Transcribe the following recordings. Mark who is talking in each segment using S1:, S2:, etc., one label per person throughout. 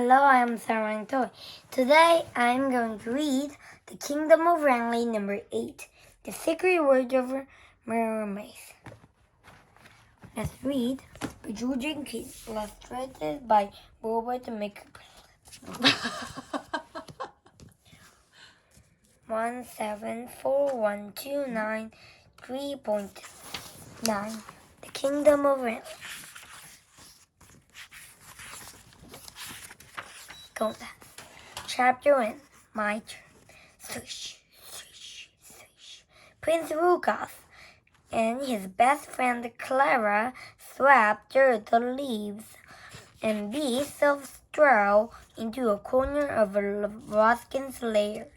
S1: Hello, I am Sarantoy. Today I am going to read The Kingdom of Wrenly, number 8, The Secret World of Mermaids. Let's read by George Jenkins, illustrated by Robert Maker. 1741293.9 The Kingdom of Wrenly. Go then. Chapter 1. My turn. Swish, swish, swish. Prince Lucas and his best friend Clara swept turtle leaves and bits of straw into a corner of Ruskin's lair.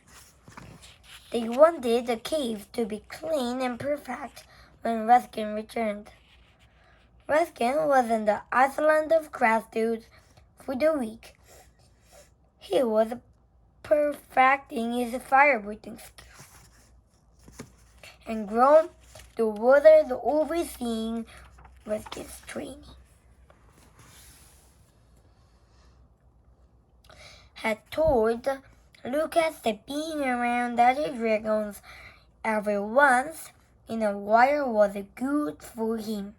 S1: They wanted the cave to be clean and perfect when Ruskin returned. Ruskin was in the island of Crassus for the week. He was perfecting his firebreathing skills and grown the waters overseeing Ruskin's training. Had told Lucas that being around other dragons every once in a while was good for him.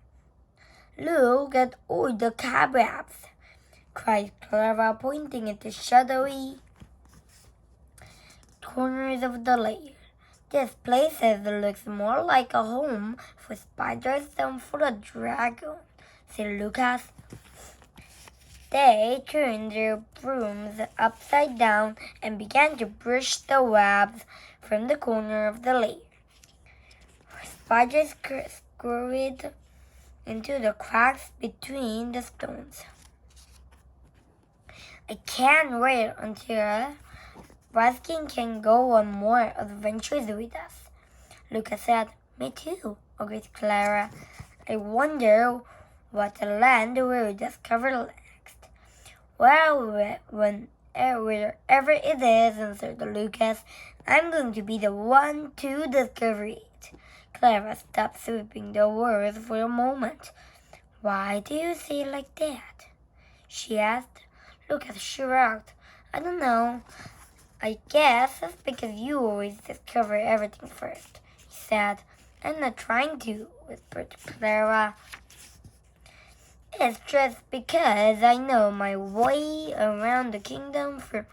S1: Look at all the cobwebs, cried Clara, pointing at the shadowy corners of the lair. This place looks more like a home for spiders than for a dragon, said Lucas. They turned their brooms upside down and began to brush the webs from the corner of the lair. Spiders scurried into the cracks between the stones. I can't wait until Ruskin can go on more adventures with us, Lucas said. Me too, agreed Clara. I wonder what land we'll discover next. Well, wherever it is, answered Lucas, I'm going to be the one to discover it. Clara stopped sweeping the words for a moment. Why do you say it like that? She asked. Lucas shrugged. I don't know. I guess it's because you always discover everything first, he said. I'm not trying to, whispered Clara. It's just because I know my way around the kingdom for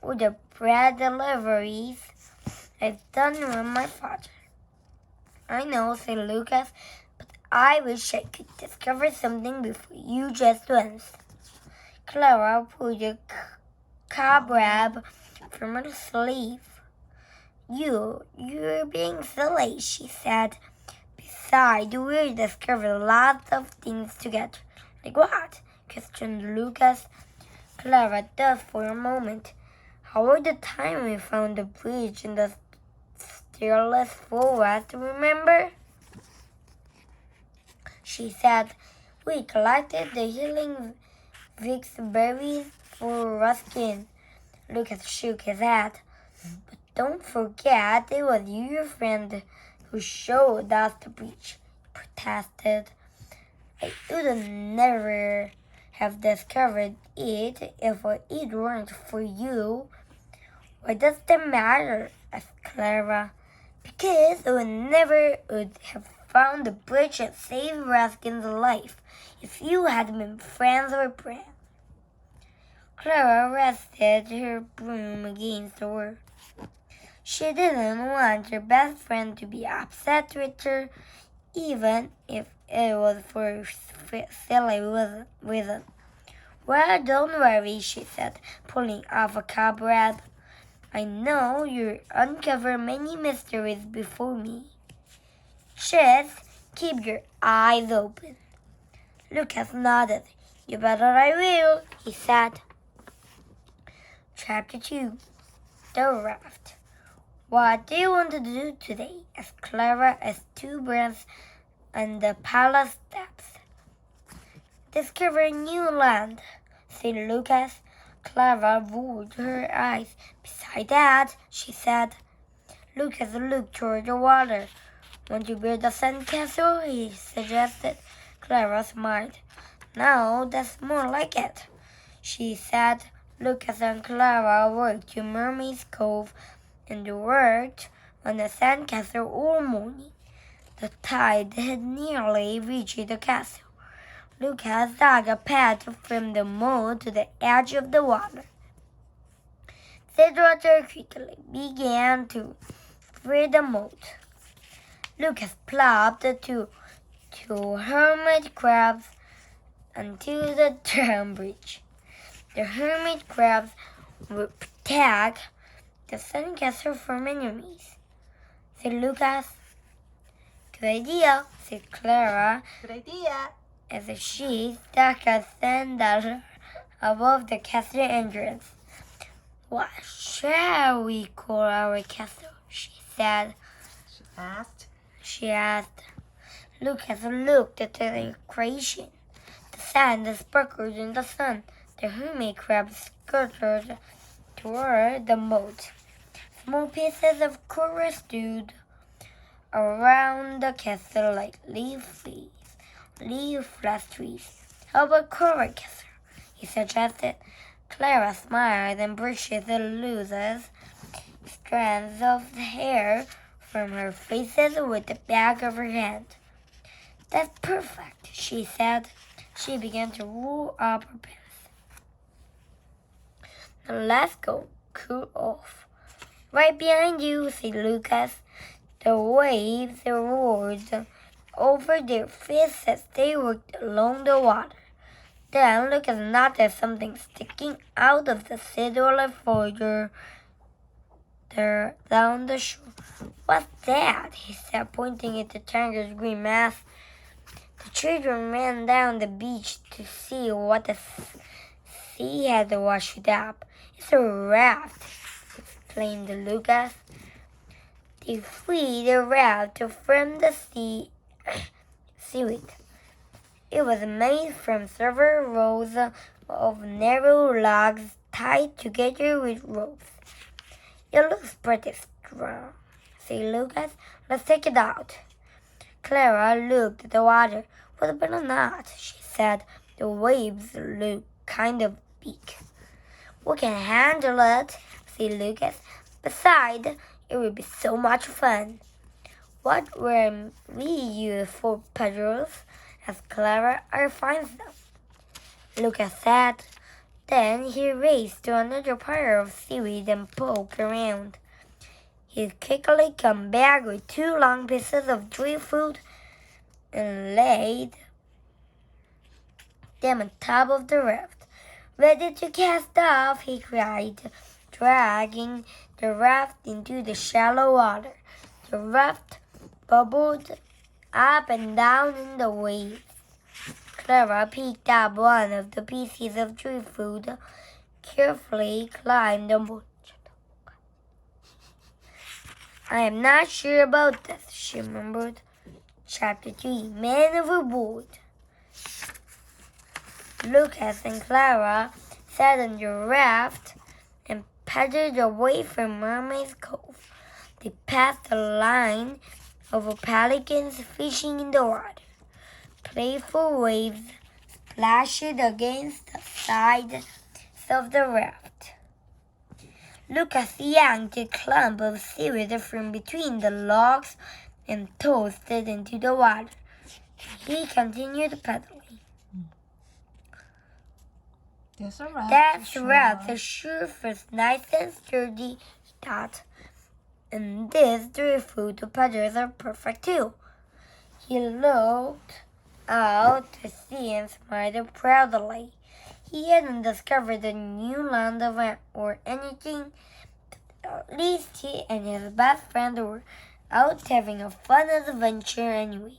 S1: all the bread deliveries I've done with my father. I know, said Lucas, but I wish I could discover something before you just once. Clara pulled a cobweb from her sleeve. You're being silly, she said. Besides, we'll discover lots of things together. Like what? Questioned Lucas. Clara thought for a moment. How about the time we found the bridge in the stirless forest, remember? She said. We collected the healing Vicks berries for Ruskin. Lucas shook his head. But don't forget it was your friend who showed us the bridge, he protested. I would never have discovered it if it weren't for you. Why does that matter? Asked Clara. Because we never would have found the bridge and saved Ruskin's life if you had been friends with Bran. Clara rested her broom against the wall. She didn't want her best friend to be upset with her, even if it was for a silly reason. Well, don't worry, she said, pulling off a cobweb. I know you'll uncover many mysteries before me. Just keep your eyes open. Lucas nodded. You bet I will, he said. Chapter 2. The Raft. What do you want to do today? Asked Clara as two birds on the palace steps. Discover new land, said Lucas. Clara rolled her eyes. Beside that, she said. Lucas looked toward the water. Want to build a sandcastle? He suggested. Clara smiled. No, that's more like it. she said. Lucas and Clara worked to Mermaids Cove and worked on the sandcastle all morning. The tide had nearly reached the castle. Lucas dug a path from the moat to the edge of the water. The water quickly began to fill the moat. Lucas plopped two hermit crabs onto the drawbridge. The hermit crabs would protect the sandcastle from enemies, said Lucas. Good idea, said Clara.
S2: Good idea.
S1: As she stuck a sand dollar above the castle entrance. What shall we call our castle? She said. She asked. Lucas looked at the decoration. The sand sparkled in the sun. The hermit crabs scuttled toward the moat. Small pieces of coral stood around the castle like leafless trees. How about coral castle? He suggested. Clara smiled and brushed the loose strands of hair from her faces with the back of her hand. That's perfect, she said. She began to roll up her pants. Now let's go cool off. Right behind you, said Lucas. The waves roared over their faces as they walked along the water. Then Lucas noticed something sticking out of the saddle further down the shore. What's that? He said, pointing at the tanger's green mass. The children ran down the beach to see what the sea had washed up. It's a raft, explained Lucas. They freed the raft from the seaweed. It was made from several rows of narrow logs tied together with ropes. It looks pretty strong, said Lucas. Let's take it out. Clara looked at the water. What about a knot? She said. The waves look kind of big. We can handle it, said Lucas. Besides, it will be so much fun. What were we used for paddles? Asked Clara. I find them. Lucas said. Then he raced to another pile of seaweed and poked around. He quickly came back with two long pieces of driftwood and laid them on top of the raft. Ready to cast off, he cried, dragging the raft into the shallow water. The raft bubbled up and down in the waves. Clara picked up one of the pieces of driftwood, carefully climbed on board. I am not sure about this, she murmured. Chapter 3, Man Overboard. Lucas and Clara sat on the raft and paddled away from Mermaids Cove. They passed a line of pelicans fishing in the water. Playful waves splashed against the sides of the raft. Lucas yanked a clump of seaweed from between the logs and tossed it into the water. He continued paddling.
S2: That's a raft.
S1: That's right. The shore was nice and sturdy, thought. And these driftwood paddles are perfect too. He looked out to sea and smiled proudly. He hadn't discovered a new land or anything. At least he and his best friend were out having a fun adventure anyway.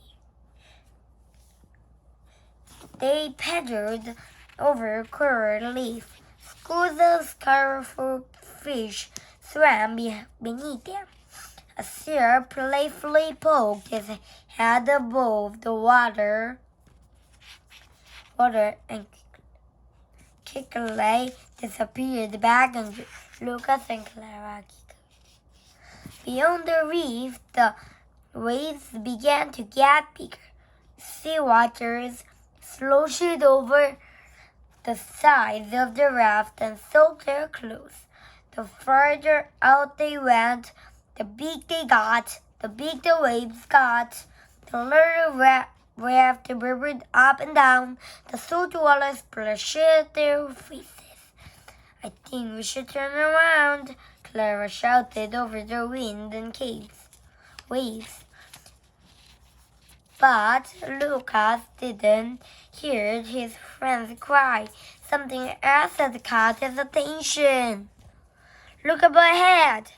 S1: They paddled over a coral reef. Schools of colorful fish swam beneath them. A seal playfully poked his head above the water and quickly disappeared back into Lucas and Clara. Beyond the reef, the waves began to get bigger. Sea waters sloshed over the sides of the raft and soaked their clothes. The further out they went, the big they got, the big the waves got. The little raft rivered up and down. The salt water splashed their faces. I think we should turn around, Clara shouted over the wind and waves. But Lucas didn't hear his friend's cry. Something else had caught his attention. Look up ahead,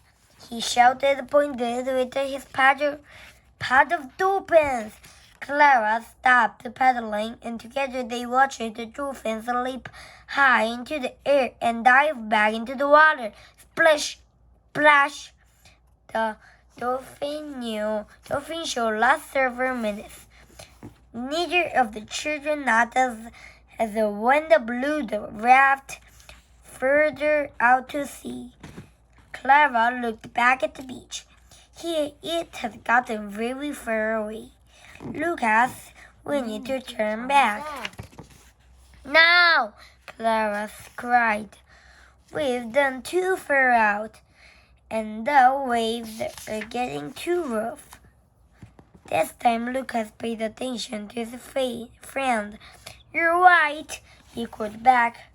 S1: he shouted, pointed with his pad of dolphins. Clara stopped paddling, and together they watched the dolphins leap high into the air and dive back into the water. Splash, splash. The dolphin show lasted several minutes. Neither of the children noticed as the wind blew the raft further out to sea. Clara looked back at the beach. Here it had gotten very far away. Lucas, we need to turn back. Now, Clara cried. We've done too far out, and the waves are getting too rough. This time Lucas paid attention to his friend. You're right, he called back.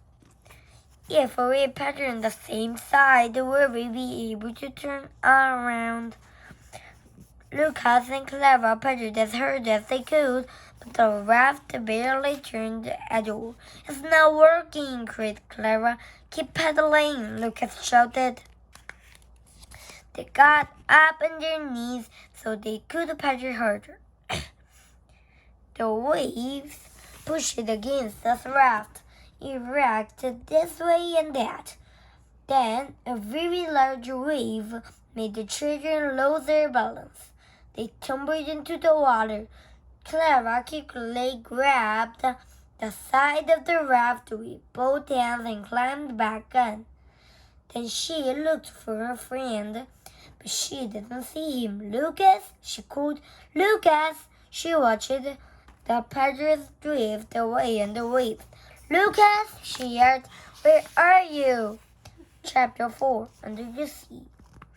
S1: If we paddle on the same side, will we be able to turn around? Lucas and Clara paddled as hard as they could, but the raft barely turned at all. It's not working, cried Clara. Keep paddling, Lucas shouted. They got up on their knees so they could paddle harder. The waves pushed against the raft. It rocked this way and that. Then a very large wave made the children lose their balance. They tumbled into the water. Clara quickly grabbed the side of the raft with both hands and climbed back on. Then she looked for her friend, but she didn't see him. Lucas, she called. Lucas! She watched the paddlers drift away in the waves. Lucas, she yelled, where are you? Chapter 4, Under the Sea.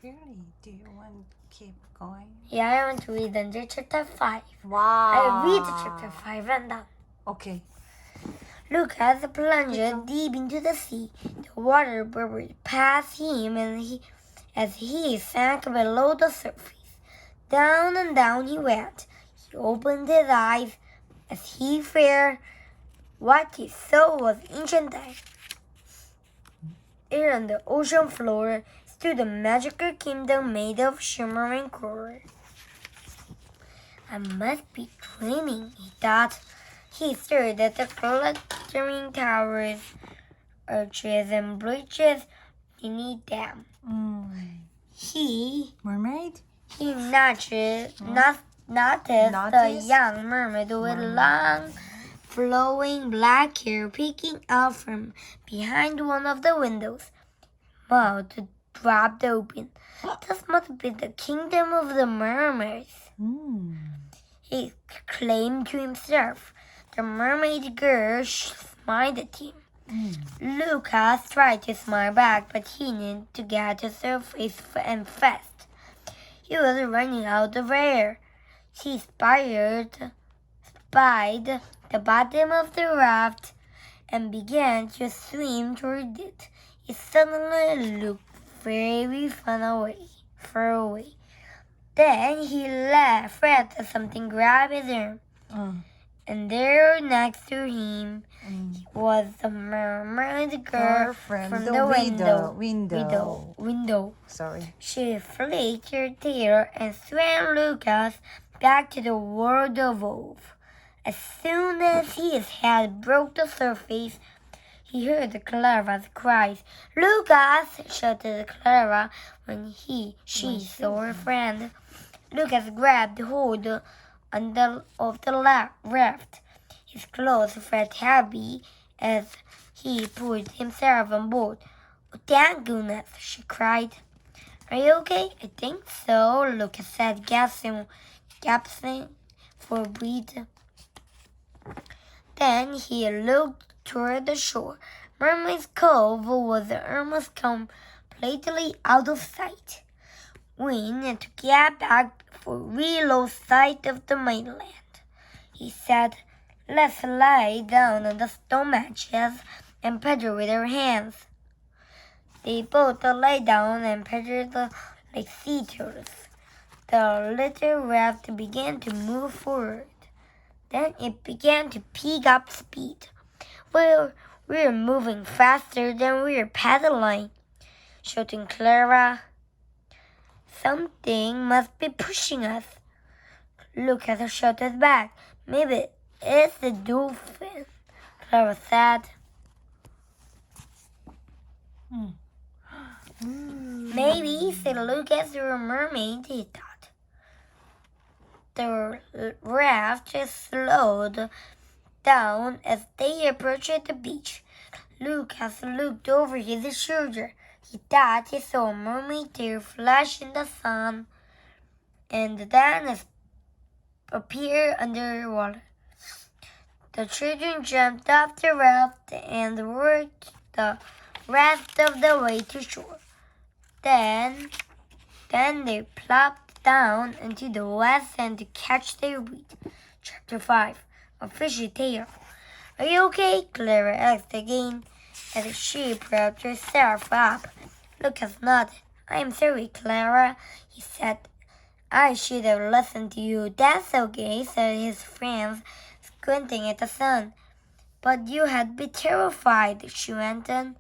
S2: Really? Do you want to keep going?
S1: Yeah, I want to read until chapter 5.
S2: Wow.
S1: I read chapter 5 and done.
S2: Okay.
S1: Lucas plunged deep into the sea. The water bubbled past him as he sank below the surface. Down and down he went. He opened his eyes as he feared. What he saw was ancient time. There on the ocean floor stood a magical kingdom made of shimmering coral. I must be dreaming, he thought. He stared at the glittering towers, arches, and bridges beneath them.
S2: Mermaid?
S1: He noticed a young mermaid with long, flowing black hair peeking out from behind one of the windows. Mouth dropped open. This must be the kingdom of the mermaids, he exclaimed to himself. The mermaid girl smiled at him. Lucas tried to smile back, but he needed to get to the surface and fast. He was running out of air. He spied the bottom of the raft and began to swim toward it. It suddenly looked very far away. Then he laughed at something grab his arm. And there next to him was the mermaid girl from the window.
S2: Sorry.
S1: She flicked her tail and swam Lucas back to the world of Wolf. As soon as his head broke the surface, he heard Clara's cries. Lucas! Shouted Clara when she saw her friend. Lucas grabbed hold of the raft. His clothes felt heavy as he pulled himself on board. Oh, thank goodness, she cried. Are you okay? I think so, Lucas said, gasping for breath. Then he looked toward the shore. Mermaid's Cove was almost completely out of sight when to get back for we lost sight of the mainland. He said, "Let's lie down on the stone benches and paddle with our hands." They both lay down and paddled like sea turtles. The little raft began to move forward. Then it began to pick up speed. We're moving faster than we're paddling, shouting Clara. "Something must be pushing us." Lucas shouted back. "Maybe it's the dolphin," Clara said. "Maybe," said Lucas, "you're a mermaid," he thought. The raft slowed down as they approached the beach. Lucas looked over his shoulder. He thought he saw a mermaid tail flash in the sun and then appear underwater. The children jumped off the raft and worked the rest of the way to shore. Then they plopped down into the wet sand to catch their breath. Chapter 5. A Fishy Tale. "Are you okay?" Clara asked again, as she propped herself up. Lucas nodded. "I'm sorry, Clara," he said. "I should have listened to you." "That's okay," said his friends, squinting at the sun. "But you had be terrified," she went on.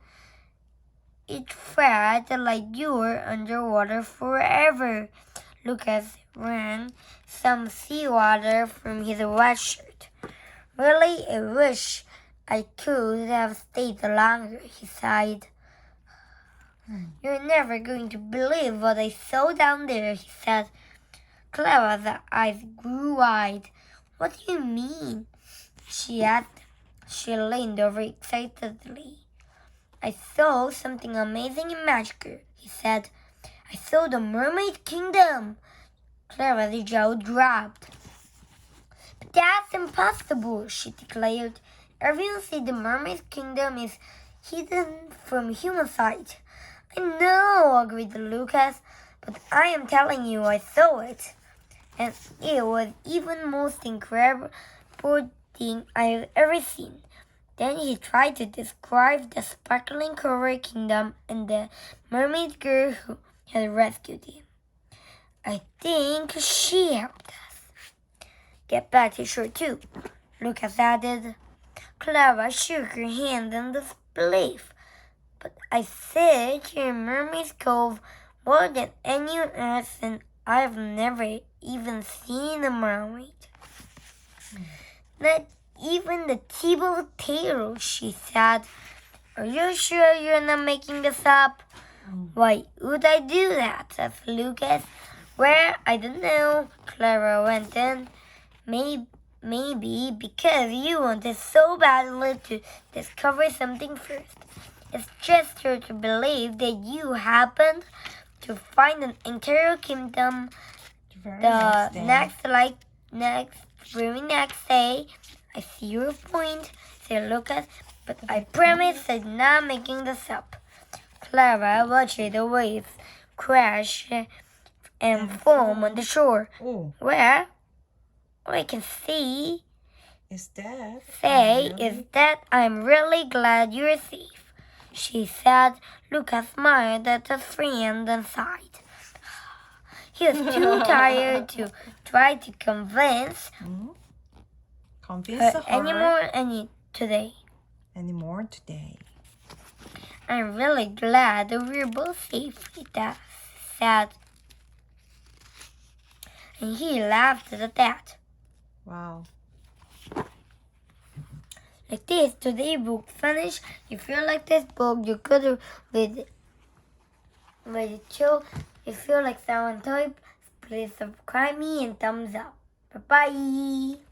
S1: "It felt like you were underwater forever." Lucas wrung some seawater from his wet shirt. "Really, I wish I could have stayed longer," he sighed. "You're never going to believe what I saw down there," he said. Clara's eyes grew wide. "What do you mean?" she asked. She leaned over excitedly. "I saw something amazing and magical," he said. "I saw the Mermaid Kingdom." Clara's jaw dropped. "But that's impossible," she declared. "Everyone says the Mermaid Kingdom is hidden from human sight." "I know," agreed Lucas, "but I am telling you I saw it. And it was even most incredible thing I've ever seen." Then he tried to describe the sparkling coral kingdom and the mermaid girl who had rescued him. "I think she helped us get back to shore too," Lucas added. Clara shook her hand in disbelief. "But I sit here in Mermaid's Cove more than anyone else, and I've never even seen a mermaid. Not even the tip of a tail," she said. "Are you sure you're not making this up?" "Why would I do that?" asked Lucas. "Well, I don't know," Clara went on. Maybe because you wanted so badly to discover something first. It's just hard to believe that you happened to find an entire kingdom the very next day. "I see your point," said Lucas, "but I promise I'm not making this up." Clara watched the waves crash and foam on the shore.
S2: Oh,
S1: "Well, all I can say
S2: is that?
S1: is that I'm really glad you're safe," she said. Lucas smiled at his friend and sighed. He was too tired to try to convince
S2: Convince her
S1: anymore today.
S2: today.
S1: "I'm really glad that we're both safe," he said. And he laughed at that.
S2: Wow.
S1: Like this, today's book finished. If you like this book, you could read it too. If you like Sarantoy, please subscribe me and thumbs up. Bye-bye.